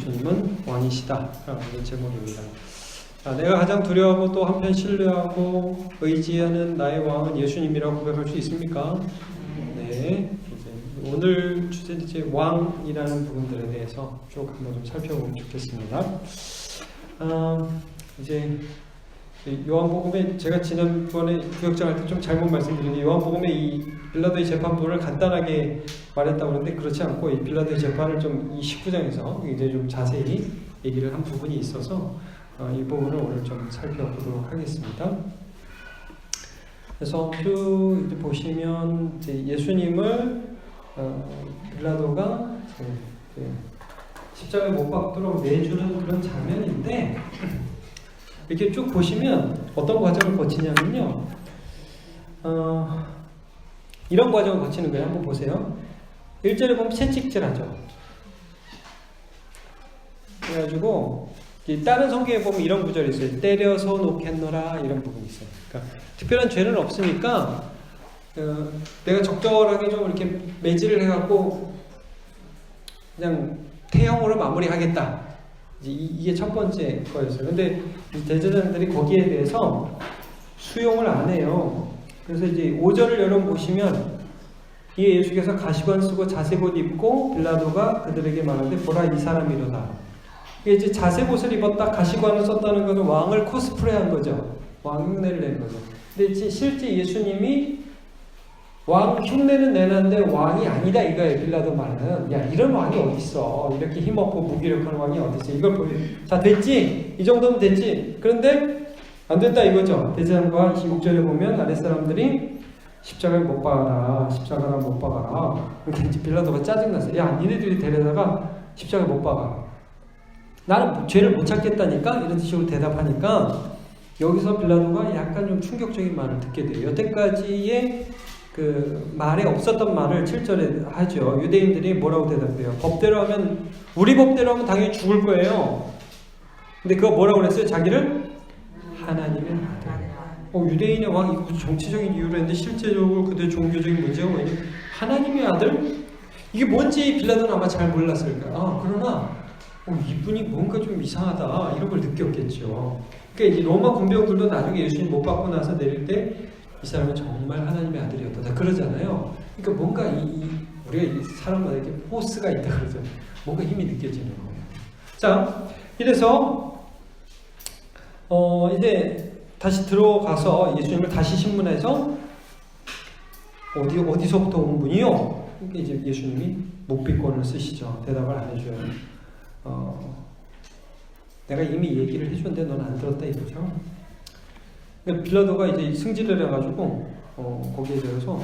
예수님은 왕이시다 라는 제목입니다. 내가 가장 두려워하고 또 한편 신뢰하고 의지하는 나의 왕은 예수님이라고 고백할 수 있습니까? 네. 이제 오늘 주제는 이제 왕이라는 부분들에 대해서 쭉 한번 좀 살펴보면 좋겠습니다. 이제 요한복음에 제가 지난번에 구역장 할 때 좀 잘못 말씀드린 게 요한복음에 이 빌라도의 재판부를 간단하게 말했다고 하는데 그렇지 않고 이 빌라도의 재판을 좀 이 19장에서 이제 좀 자세히 얘기를 한 부분이 있어서 이 부분을 오늘 좀 살펴보도록 하겠습니다. 그래서 쭉 이제 보시면 이제 예수님을 빌라도가 십자가에 못 박도록 내주는 그런 장면인데 이렇게 쭉 보시면 어떤 과정을 거치냐면요. 이런 과정을 거치는 거예요. 한번 보세요. 1절에 보면 채찍질하죠. 그래가지고 다른 성경에 보면 이런 구절이 있어요. 때려서 놓겠노라 이런 부분이 있어요. 그러니까 특별한 죄는 없으니까 내가 적절하게 좀 이렇게 매질을 해갖고 그냥 태형으로 마무리하겠다. 이게 첫 번째 거였어요. 근데 대제사장들이 거기에 대해서 수용을 안 해요. 그래서 이제 5절을 여러분 보시면 이에 예수께서 가시관 쓰고 자색옷 입고 빌라도가 그들에게 말하되 보라 이 사람이로다. 이게 이제 자색옷을 입었다 가시관을 썼다는 것은 왕을 코스프레한 거죠. 왕 흉내를 낸 거죠. 근데 실제 예수님이 왕 흉내는 내는데 왕이 아니다 이거예요. 빌라도 말은 야 이런 왕이 어딨어. 이렇게 힘없고 무기력한 왕이 어딨어. 이걸 보여. 자 됐지? 이 정도면 됐지? 그런데 안 됐다 이거죠. 대제사장과 26절에 보면 아랫사람들이 십자가에 못 박아라. 십자가를 못 박아라. 그러니까 빌라도가 짜증났어요. 야 니네들이 데려다가 십자가에 못 박아. 나는 죄를 못 찾겠다니까? 이런 식으로 대답하니까 여기서 빌라도가 약간 좀 충격적인 말을 듣게 돼요. 여태까지의 그 말에 없었던 말을 7절에 하죠. 유대인들이 뭐라고 대답해요? 법대로 하면 우리 법대로 하면 당연히 죽을 거예요. 근데 그거 뭐라고 그랬어요? 자기를 하나님의 아들. 유대인의 왕 이거 정치적인 이유로 했는데 실제적으로 그들의 종교적인 문제가 뭐냐면 하나님의 아들? 이게 뭔지 빌라도는 아마 잘 몰랐을까. 그러나 이분이 뭔가 좀 이상하다 이런 걸 느꼈겠죠. 그러니까 이 로마 군병들도 나중에 예수님 못 받고 나서 내릴 때 이 사람은 정말 하나님의 아들이었다. 다 그러잖아요. 그러니까 뭔가 우리가 이 사람마다 이렇게 포스가 있다 그러죠. 뭔가 힘이 느껴지는 거예요. 자, 이래서 이제 다시 들어가서 예수님을 다시 신문해서 어디서부터 온 분이요? 그러니까 이제 예수님이 묵비권을 쓰시죠. 대답을 안 해줘요. 내가 이미 얘기를 해줬는데 넌 안 들었다 이거죠. 빌라도가 이제 승질을 해가지고 거기에 대해서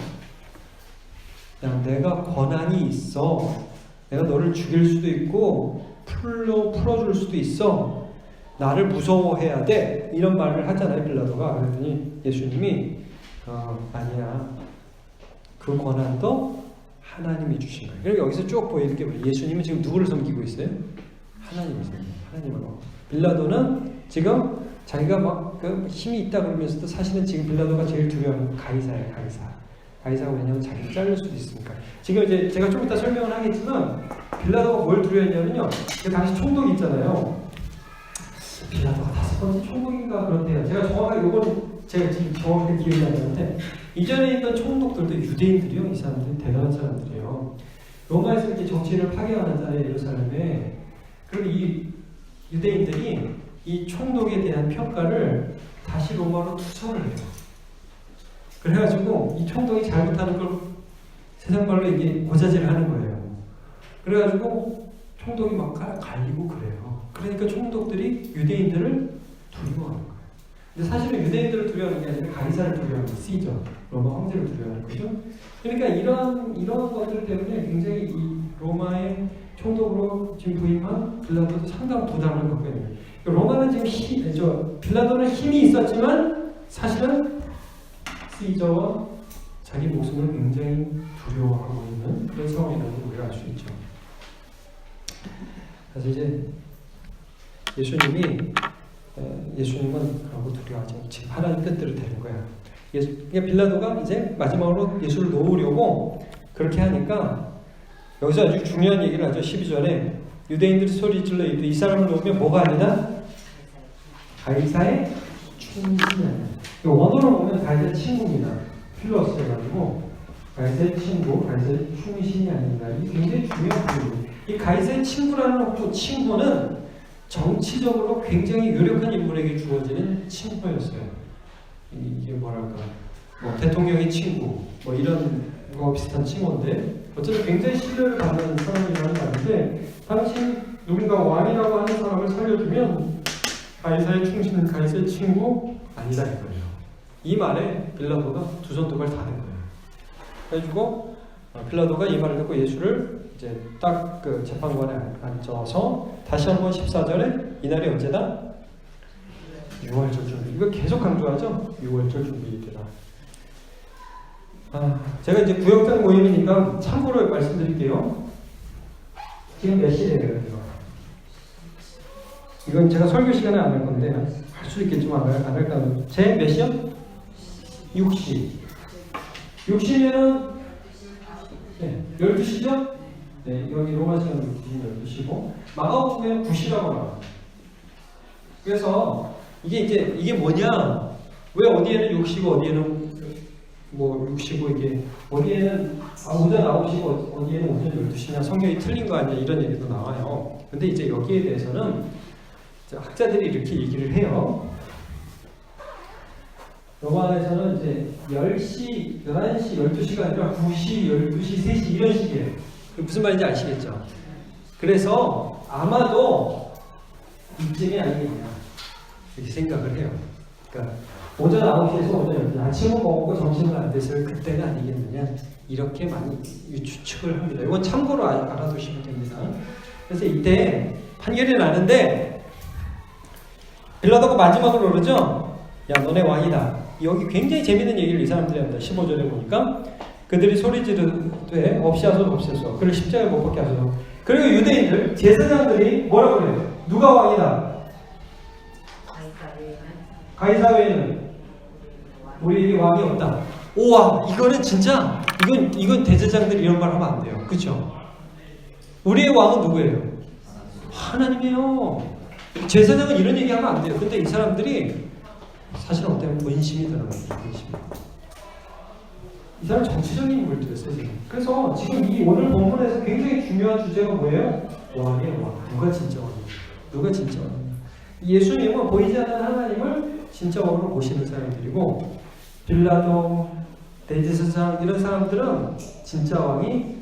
야 내가 권한이 있어. 내가 너를 죽일 수도 있고 풀어줄 수도 있어. 나를 무서워해야 돼. 이런 말을 하잖아요 빌라도가. 그랬더니 예수님이 아니야. 그 권한도 하나님이 주신 거예요. 그리고 여기서 쭉 보이는 게 뭐예요? 예수님은 지금 누구를 섬기고 있어요? 하나님을 섬기고 하나님을. 빌라도는 지금 자기가 막 그 힘이 있다 그러면서도 사실은 지금 빌라도가 제일 두려운 가이사예요. 가이사가 왜냐면 자기를 자를 수도 있으니까. 지금 이제 제가 좀 이따 설명을 하겠지만 빌라도가 뭘 두려워했냐면요. 그 당시 총독이 있잖아요. 빌라도가 5번째 총독인가 그런데요. 제가 정확하게 요거는 제가 지금 정확하게 기억이 안 나는데 이전에 있던 총독들도 유대인들이요. 이 사람들은 대단한 사람들이에요. 로마에서 이렇게 정치를 파괴하는 예루살렘에. 그리고 이 유대인들이 이 총독에 대한 평가를 다시 로마로 투척을 해요. 그래가지고 이 총독이 잘못하는 걸 세상 말로 이게 고자질을 하는 거예요. 그래가지고 총독이 막 갈리고 그래요. 그러니까 총독들이 유대인들을 두려워하는 거예요. 근데 사실은 유대인들을 두려워하는 게 아니라 가이사를 두려워하는 게 쓰이죠. 로마 황제를 두려워하는 거죠. 그러니까 이런 것들 때문에 굉장히 이 로마의 총독으로 지금 부임한 빌라도도 상당한 부담을 갖고 있는 거예요. 로마는 지금 빌라도는 힘이 있었지만 사실은 시저와 자기 목숨을 굉장히 두려워하고 있는 그런 상황이라는 걸 우리가 알 수 있죠. 그래서 이제 예수님은 그러고 두려워하지 않고 지금 하나님 뜻대로 되는 거야. 그러니까 빌라도가 이제 마지막으로 예수를 놓으려고 그렇게 하니까 여기서 아주 중요한 얘기를 하죠. 12절에 유대인들이 소리질러 이르되 이 사람을 놓으면 뭐가 아니다? 가이사의 충신이 아니다. 원어로 보면 가이사의 친구입니다. 필러스 해가지고 가이사의 친구, 가이사의 충신이 아닌가. 이게 굉장히 중요한 부분이에요. 이 가이사의 친구라는 친구는 정치적으로 굉장히 유력한 인물에게 주어지는 친구였어요. 이게 뭐랄까, 뭐 대통령의 친구, 뭐 이런 거 비슷한 친구인데 어쨌든 굉장히 신뢰를 받는 사람이라는 말인데, 당시 누군가 왕이라고 하는 사람을 살려주면 가이사의 충신은 가이사의 친구 아니다 이거예요. 이 말에 빌라도가 두 손 두 발 다 된 거예요. 그래가지고 빌라도가 이 말을 듣고 예수를 이제 딱 그 재판관에 앉아서 다시 한번 14절에 이날이 언제다? 6월절 준비. 이거 계속 강조하죠? 6월절 준비이더라. 제가 이제 구역장 모임이니까 참고로 말씀드릴게요. 지금 몇 시래요? 이건 제가 설교 시간에 안 할 건데 할 수 있겠지만 안 할까? 제 몇 시요? 6시. 6시면은 네, 12시죠? 네, 여기 로마 시간 12시고 마가복음에는 9시라고 나와요. 그래서 이게 뭐냐? 왜 어디에는 6시고 어디에는 뭐 6시고 이게 어디에는 오전 9시고 어디에는 오전 12시냐, 성경이 틀린 거 아니야, 이런 얘기도 나와요. 근데 이제 여기에 대해서는 학자들이 이렇게 얘기를 해요. 로마 안에서는 이제 10시, 11시, 12시가 아니라 9시, 12시, 3시 이런 식이에요. 무슨 말인지 아시겠죠? 그래서 아마도 이쯤이 아니겠냐 이렇게 생각을 해요. 그러니까 오전 9시에서 오전 12시, 아침은 먹고 점심은 안 됐어요. 그때가 아니겠느냐, 이렇게 많이 추측을 합니다. 이건 참고로 알아두시면 됩니다. 그래서 이때 판결이 나는데 빌라도가 마지막으로 그러죠. 야, 너네 왕이다. 여기 굉장히 재밌는 얘기를 이 사람들이 합니다. 15절에 보니까 그들이 소리 지르되 없이 하소서 없애소, 그를 십자가에 못 박게 하소서. 그리고 유대인들 제사장들이 뭐라고 그래요? 누가 왕이다? 가이사 외에는 우리에게 왕이 없다. 오와, 이거는 진짜 이건 대제사장들이 이런 말 하면 안 돼요. 그렇죠? 우리의 왕은 누구예요? 하나님이에요. 제사장은 이런 얘기하면 안 돼요. 근데 이 사람들이 사실은 어때요? 본심이 들어갑니다. 본심. 이 사람 정치적인 인물들이었어요, 지금. 그래서 지금 이 오늘 본문에서 굉장히 중요한 주제가 뭐예요? 왕이에요, 왕. 누가 진짜 왕이에요? 누가 진짜 왕이에요? 예수님은 보이지 않는 하나님을 진짜 왕으로 보시는 사람들이고, 빌라도, 대제사장 이런 사람들은 진짜 왕이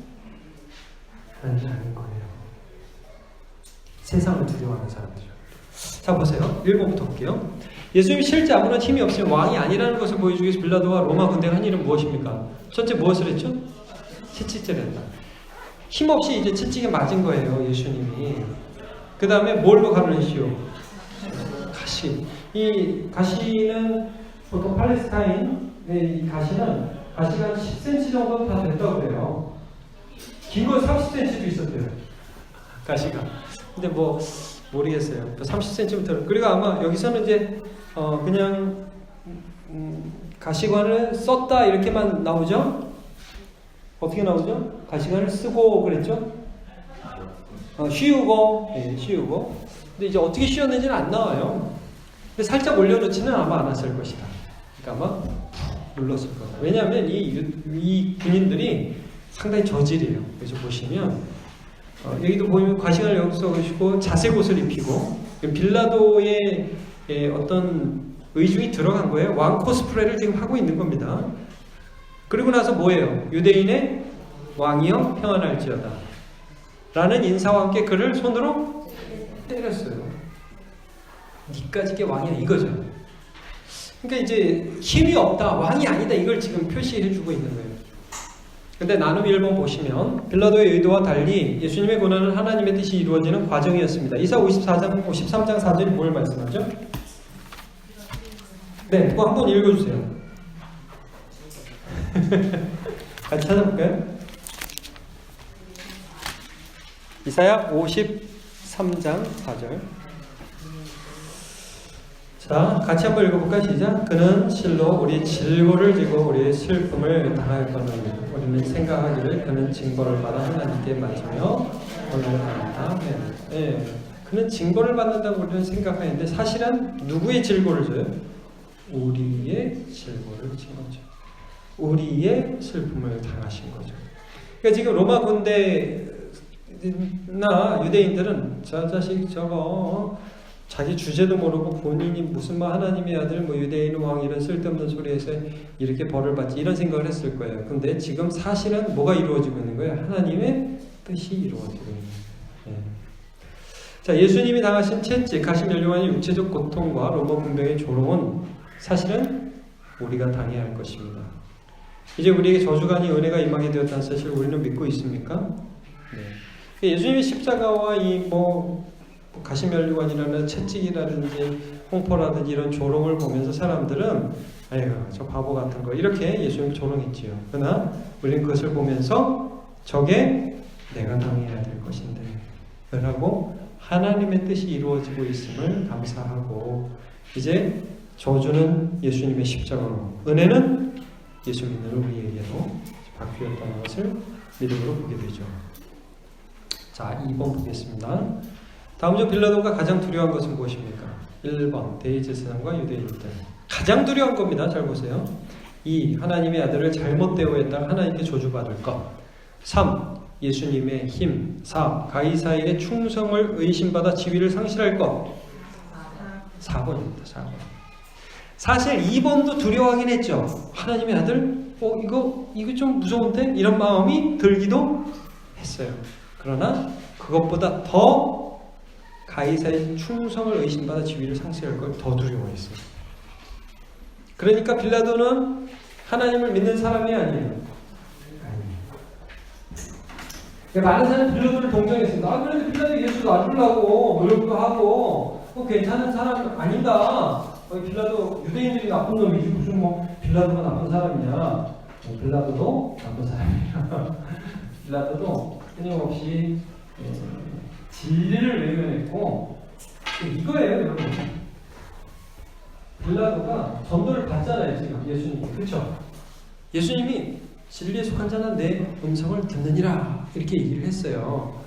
하나님이 거예요. 세상을 두려워하는 사람들이죠. 자, 보세요. 1번부터 볼게요. 예수님이 실제 아무런 힘이 없으면 왕이 아니라는 것을 보여주기 위해서 빌라도와 로마 군대가 한 일은 무엇입니까? 첫째 무엇을 했죠? 채찍질을 했다. 힘없이 이제 채찍에 맞은 거예요, 예수님이. 그 다음에 뭘로 가르치시오? 가시. 이 가시는 보통 팔레스타인의 이 가시는 가시가 10cm 정도 다 됐다고 그래요. 긴 건 30cm도 있었대요, 가시가. 근데 뭐 모르겠어요. 30cm. 그리고 아마 여기서는 이제 그냥 가시관을 썼다 이렇게만 나오죠? 어떻게 나오죠? 가시관을 쓰고 그랬죠? 씌우고, 네, 씌우고. 근데 이제 어떻게 씌웠는지는 안 나와요. 근데 살짝 올려놓지는 아마 않았을 것이다. 그러니까 아마 눌렀을 거다. 왜냐하면 이 군인들이 상당히 저질이에요. 그래서 보시면 여기도 보면 가시관을 여기서 보시고 자색 옷을 입히고, 빌라도의 어떤 의중이 들어간 거예요. 왕 코스프레를 지금 하고 있는 겁니다. 그리고 나서 뭐예요? 유대인의 왕이여 평안할지어다 라는 인사와 함께 그를 손으로 때렸어요. 니까지 게 왕이야 이거죠. 그러니까 이제 힘이 없다, 왕이 아니다, 이걸 지금 표시해주고 있는 거예요. 근데 나눔 1번 보시면 빌라도의 의도와 달리 예수님의 고난은 하나님의 뜻이 이루어지는 과정이었습니다. 이사 53장 4절이 뭘 말씀하죠? 네, 그거 한번 읽어주세요. 같이 찾아볼까요? 이사야 53장 4절. 자, 같이 한번 읽어볼까요? 시작. 그는 실로 우리의 질고를 지고 우리의 슬픔을 당할 거는 우리는 생각하기를 그는 징벌을 받아 하나님께 맞으며 고난을 당한다. 예. 그는 징벌을 받는다고 우리는 생각하는데 사실은 누구의 질고를 줘요? 우리의 질고를 진 거죠. 우리의 슬픔을 당하신 거죠. 그러니까 지금 로마 군대나 유대인들은 저 자식 저거 자기 주제도 모르고 본인이 무슨 뭐 하나님의 아들 뭐 유대인 왕 이런 쓸데없는 소리에서 이렇게 벌을 받지 이런 생각을 했을 거예요. 근데 지금 사실은 뭐가 이루어지고 있는 거예요? 하나님의 뜻이 이루어지고 있는 거예요. 네. 자, 예수님이 당하신 채찍, 가시 연료관의 육체적 고통과 로마 군병의 조롱은 사실은 우리가 당해야 할 것입니다. 이제 우리에게 저주간이 은혜가 임하게 되었다는 사실을 우리는 믿고 있습니까? 네. 예수님의 십자가와 이 가시면류관이라는 채찍이라든지 홍포라든지 이런 조롱을 보면서 사람들은 아이고 저 바보 같은 거 이렇게 예수님을 조롱했지요. 그러나 우리는 그것을 보면서 저게 내가 당해야 될 것인데 라고 하나님의 뜻이 이루어지고 있음을 감사하고 이제 저주는 예수님의 십자가로 은혜는 예수 믿는 우리에게도 바뀌었다는 것을 믿음으로 보게 되죠. 자, 2번 보겠습니다. 다음 중 빌라도가 가장 두려워한 것은 무엇입니까? 1번 대제사장과 유대인들. 가장 두려운 겁니다. 잘 보세요. 2. 하나님의 아들을 잘못 대우했다가 하나님께 저주받을 것. 3. 예수님의 힘. 4. 가이사에게 충성을 의심받아 지위를 상실할 것. 4번입니다. 4번. 사실 2번도 두려워하긴 했죠. 하나님의 아들? 이거 좀 무서운데? 이런 마음이 들기도 했어요. 그러나 그것보다 더 가이사의 충성을 의심받아 지위를 상실할 걸 더 두려워했어요. 그러니까 빌라도는 하나님을 믿는 사람이 아니에요. 많은 사람이 빌라도를 동정했습니다. 그런데 빌라도 예수 놔주려고 노력도 하고 괜찮은 사람 아니다. 빌라도 유대인들이 나쁜 놈이지 무슨 빌라도가 나쁜 사람이냐. 빌라도도 나쁜 사람이야. 빌라도도 끊임없이 진리를 외면했고 이거예요 여러분. 빌라도가 전도를 받잖아요 지금 예수님이. 그렇죠? 예수님이 진리에 속한 자는 내 음성을 듣느니라 이렇게 얘기를 했어요.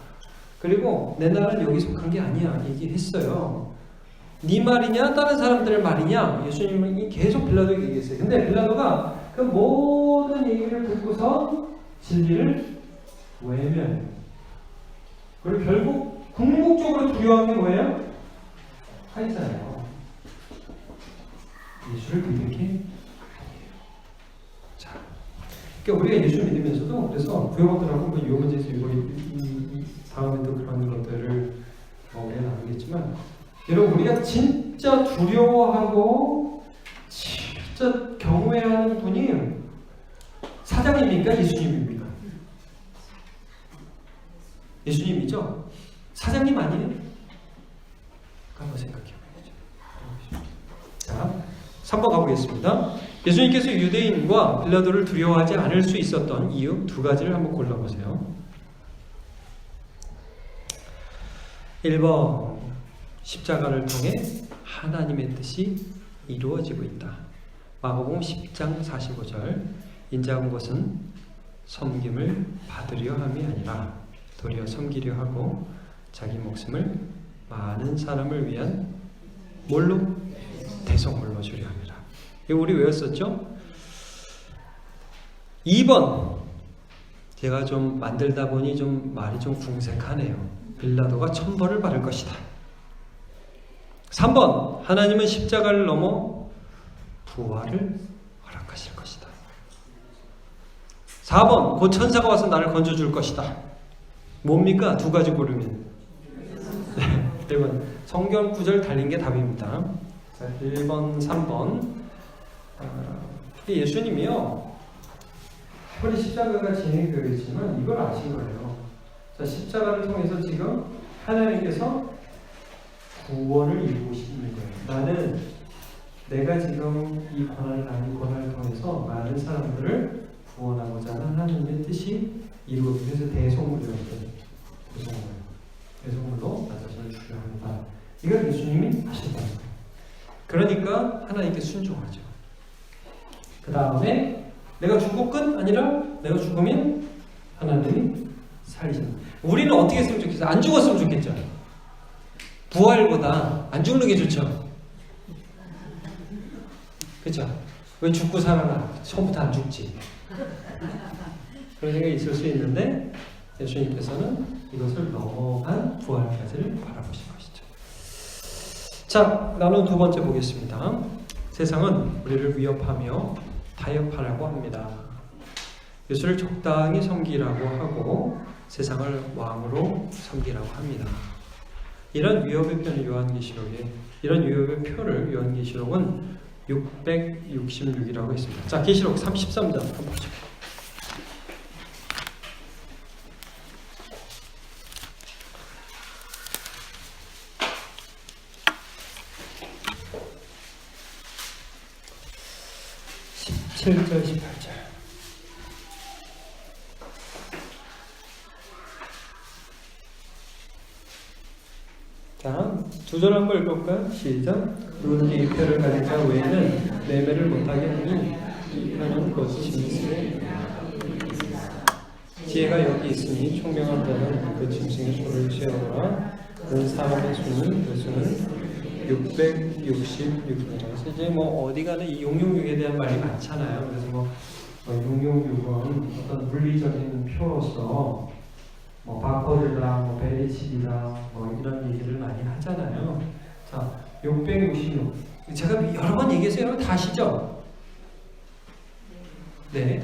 그리고 내 나라는 여기 속한 게 아니야 얘기했어요. 네 말이냐 다른 사람들의 말이냐 예수님이 계속 빌라도에게 얘기했어요. 근데 빌라도가 그 모든 얘기를 듣고서 진리를 외면해요. 그리고 결국 궁극적으로 두려워한 게 뭐예요? 카이사예요. 예수를 믿는 게 아니에요. 자, 그러니까 우리가 예수를 믿으면서도 그래서 구역원들하고 이 문제에서 이 다음에도 그런 것들을 우리가 나누겠지만 여러분 우리가 진짜 두려워하고 진짜 경외하는 분이 사장님입니까? 예수님입니까? 예수님이죠? 사장님 아니에요? 한번 생각해 봐야죠. 자, 3번 가보겠습니다. 예수님께서 유대인과 빌라도를 두려워하지 않을 수 있었던 이유 두 가지를 한번 골라보세요. 1번 십자가를 통해 하나님의 뜻이 이루어지고 있다. 마가복음 10장 45절 인자한 것은 섬김을 받으려 함이 아니라 도리어 섬기려 하고 자기 목숨을 많은 사람을 위한 뭘로? 대속물로 주려 합니다. 이거 우리 외웠었죠? 2번 제가 좀 만들다 보니 좀 말이 좀 궁색하네요. 빌라도가 천벌을 받을 것이다. 3번 하나님은 십자가를 넘어 부활을 허락하실 것이다. 4번 곧 천사가 와서 나를 건져줄 것이다. 뭡니까? 두 가지 고르면 1번 성경 구절 달린 게 답입니다. 자, 1번 3번 예수님이요 아무리 십자가가 진행되어 있지만 이걸 아신 거예요. 자, 십자가를 통해서 지금 하나님께서 구원을 이루고 싶는 거예요. 나는 내가 지금 이 고난을 통해서 많은 사람들을 구원하고자 하는 하나님의 뜻이 이루어지고 그래서 대속물이었어요. 대속물로 나 자신을 주려 한다. 이걸 예수님이 하셨다는 거예요. 그러니까 하나님께 순종하죠. 그 다음에 내가 죽고 끝 아니라 내가 죽으면 하나님이 살리시는. 우리는 어떻게 했으면 좋겠어요? 안 죽었으면 좋겠죠. 부활보다 안 죽는 게 좋죠. 그렇죠? 왜 죽고 살아나? 처음부터 안 죽지. 그런 생각이 있을 수 있는데 예수님께서는 이것을 넘어간 부활까지를 바라보신 것이죠. 자, 나는 두 번째 보겠습니다. 세상은 우리를 위협하며 타협하라고 합니다. 예수를 적당히 섬기라고 하고 세상을 왕으로 섬기라고 합니다. 이런 위협의 표를 요한계시록은 666이라고 했습니다. 자, 계시록 33장 한번 보죠. (17절) (18절) 자, 두 절 한번 읽어볼까요? 시작. 누구든지 이 표를 가진 자 외에는 매매를 못하게 하니 이 표는 곧 짐승의 지혜가 여기 있으니 총명한 자는 그 짐승의 소를 채우라. 그 사람의 수는 그 수는 666이라서 이제 뭐 어디 가는 이 666에 대한 말이 많잖아요. 그래서 뭐 666은 어떤 물리적인 표로서 뭐 바코드다, 뭐 베리칩이다, 뭐 이런 얘기를 많이 하잖아요. 자, 666. 제가 여러 번 얘기했어요. 여러분 다 아시죠? 네.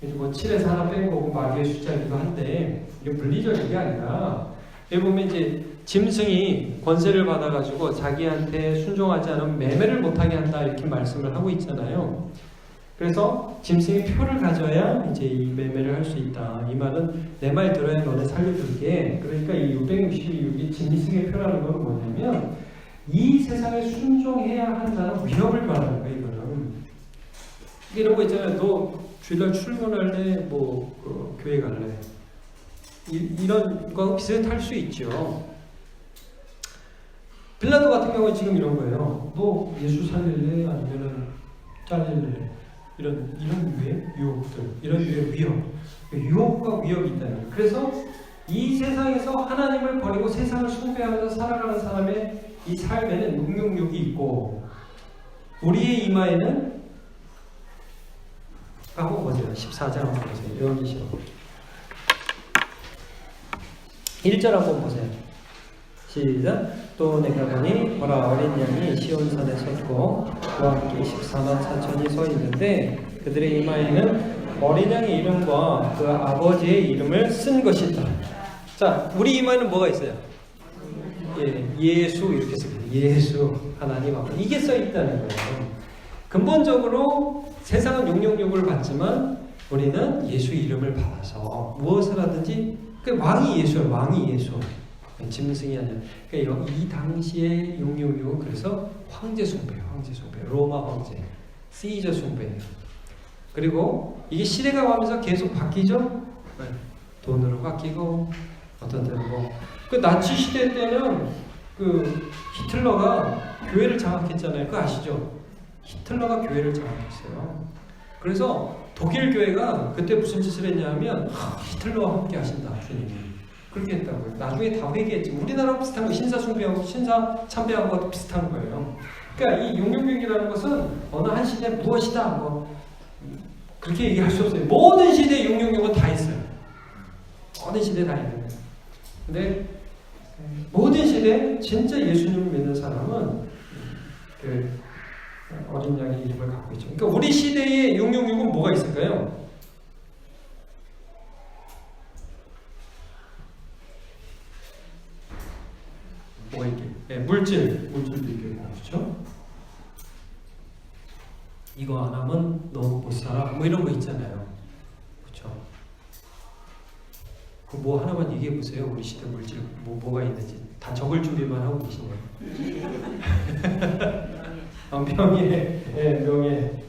뭐 7에서 하나 뺀 거고 마귀의 숫자이기도 한데 이게 물리적인 게 아니라 여기 보면 이제 짐승이 권세를 받아가지고 자기한테 순종하지 않으면 매매를 못하게 한다 이렇게 말씀을 하고 있잖아요. 그래서 짐승이 표를 가져야 이제 이 매매를 할 수 있다. 이 말은 내 말 들어야 너네 살려줄게. 그러니까 이 666이 짐승의 표라는 건 뭐냐면 이 세상에 순종해야 한다는 위협을 말하는 거예요. 이거는 이런 거 있잖아요. 너 주일날 출근할래? 뭐 교회 갈래? 이런 거 비슷할 수 있죠. 빌라도 같은 경우는 지금 이런 거예요. 너 예수 살릴래? 아니면은 잘릴래? 이런 유의 유혹들, 이런 유의 위협, 유혹과 위협이 있다는 거예요. 그래서 이 세상에서 하나님을 버리고 세상을 숭배하면서 살아가는 사람의 이 삶에는 666이 있고 우리의 이마에는 한번 보세요. 14장 한번 보세요. 요한계시록 1절 한번 보세요. 시작. 또 내가 보니 보라 어린 양이 시온산에 섰고 그와 함께 14만 4천이 서 있는데 그들의 이마에는 어린 양의 이름과 그 아버지의 이름을 쓴 것이다. 자, 우리 이마에는 뭐가 있어요? 예수 이렇게 쓰거든요. 예수 하나님 아버지 이게 써 있다는 거예요. 근본적으로 세상은 666을 받지만 우리는 예수 이름을 받아서 무엇을 하든지 그 왕이 예수예요. 왕이 예수. 짐승이 아니라. 그러니까 이 당시에 666은 그래서 황제 숭배예요. 황제 숭배. 로마 황제. 시저 숭배예요. 그리고 이게 시대가 가면서 계속 바뀌죠. 네. 돈으로 바뀌고 어떤 때는 그 나치 시대 때는 그 히틀러가 교회를 장악했잖아요. 그거 아시죠? 히틀러가 교회를 장악했어요. 그래서 독일 교회가 그때 무슨 짓을 했냐면 히틀러와 함께 하신다 주님이 그렇게 했다고요. 나중에 다 회개했지. 우리나라랑 비슷한 거 신사 숭배하고 신사 참배하는 것도 비슷한 거예요. 그러니까 이 666이라는 것은 어느 한 시대 무엇이다 뭐 그렇게 얘기할 수 없어요. 모든 시대에 666은 다 있어요. 모든 시대에 다 있는 거예요. 근데 모든 시대에 진짜 예수님을 믿는 사람은 그 어린 양의 이름을 갖고 있죠. 그러니까 우리 시대에 666은 뭐가 있을까요? 뭐가 있게? 네, 물질도 있겠고, 그렇죠? 이거 안 하면 너 못 살아. 뭐 이런 거 있잖아요, 그렇죠? 그 뭐 하나만 얘기해 보세요. 우리 시대 물질 뭐가 있는지 다 적을 준비만 하고 계시네요. 명예, 명예.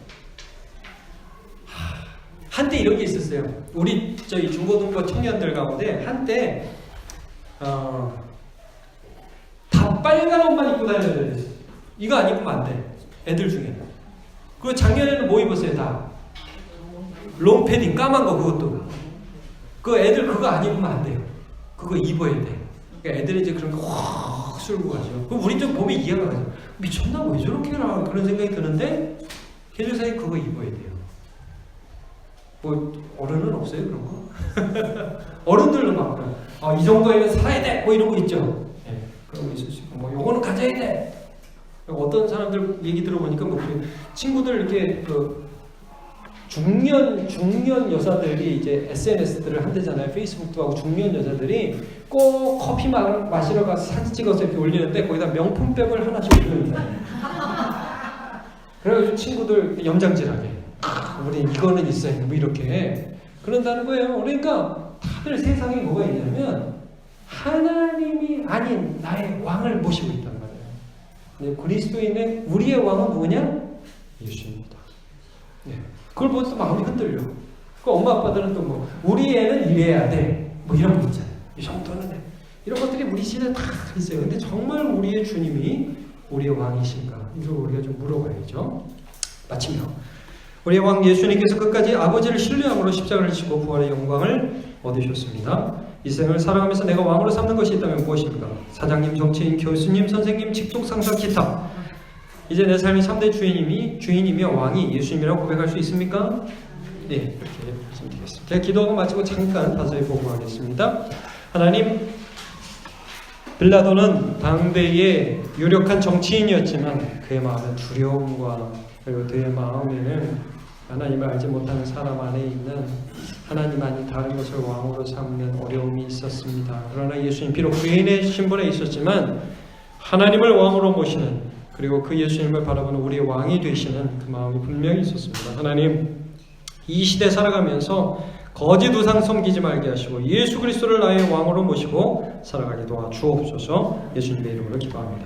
한때 이런 게 있었어요. 우리 저희 중고등부 청년들 가운데 한때 다 빨간 옷만 입고 다녀야 됐어요. 이거 안 입으면 안 돼. 애들 중에. 그리고 작년에는 뭐 입었어요? 다 롱패딩 까만 거 그것도. 그 애들 그거 안 입으면 안 돼요. 그거 입어야 돼. 그러니까 애들이 이제 그런 거 확 쓸고 가죠. 그럼 우리 좀 보면 이해가 가죠. 미쳤나? 왜 저렇게 해라? 그런 생각이 드는데 개조사에 그거 입어야 돼요. 뭐 어른은 없어요 그런 거? 어른들은 막 이 정도에는 살아야 돼! 뭐 이런 거 있죠. 네, 그런 거 있을 수 있고 뭐 요거는 가져야 돼! 어떤 사람들 얘기 들어보니까 뭐 친구들 이렇게 그 중년 여사들이 이제 SNS들을 한대잖아요. 페이스북도 하고 중년 여자들이 꼭 커피 마시러 가서 사진 찍어서 이렇게 올리는데 거기다 명품백을 하나씩 올리는 거예요. 그래가지고 친구들 염장질하게 우리 이거는 있어야 돼. 뭐 이렇게 그런다는 거예요. 그러니까 다들 세상에 뭐가 있냐면 하나님이 아닌 나의 왕을 모시고 있단 말이에요. 근데 그리스도인의 우리의 왕은 누구냐? 예수입니다. 네. 그걸 보면서 마음이 흔들려. 그 엄마 아빠들은 또 뭐 우리 애는 이래야 돼. 뭐 이런 거 있잖아요. 이 정도는 돼. 이런 것들이 우리 시대에 다 있어요. 근데 정말 우리의 주님이 우리의 왕이신가? 이걸 우리가 좀 물어봐야죠. 마치며 우리의 왕 예수님께서 끝까지 아버지를 신뢰함으로 십자가를 지고 부활의 영광을 얻으셨습니다. 이 생을 살아가면서 내가 왕으로 삼는 것이 있다면 무엇입니까? 사장님, 정치인, 교수님, 선생님, 직속 상사, 기타. 이제 내 삶의 3대 주인이며 왕이 예수님이라고 고백할 수 있습니까? 네, 이렇게 말씀드리겠습니다. 제가 기도하고 마치고 잠깐 다소히 보고하겠습니다. 하나님, 빌라도는 당대의 유력한 정치인이었지만 그의 마음은 두려움과 그리고 그의 마음에는 하나님을 알지 못하는 사람 안에 있는 하나님 아닌 다른 것을 왕으로 삼는 어려움이 있었습니다. 그러나 예수님 비록 죄인의 신분에 있었지만 하나님을 왕으로 모시는 그리고 그 예수님을 바라보는 우리의 왕이 되시는 그 마음이 분명히 있었습니다. 하나님, 이 시대 살아가면서 거짓 우상 섬기지 말게 하시고 예수 그리스도를 나의 왕으로 모시고 살아가게 도와주옵소서. 예수님의 이름으로 기도합니다.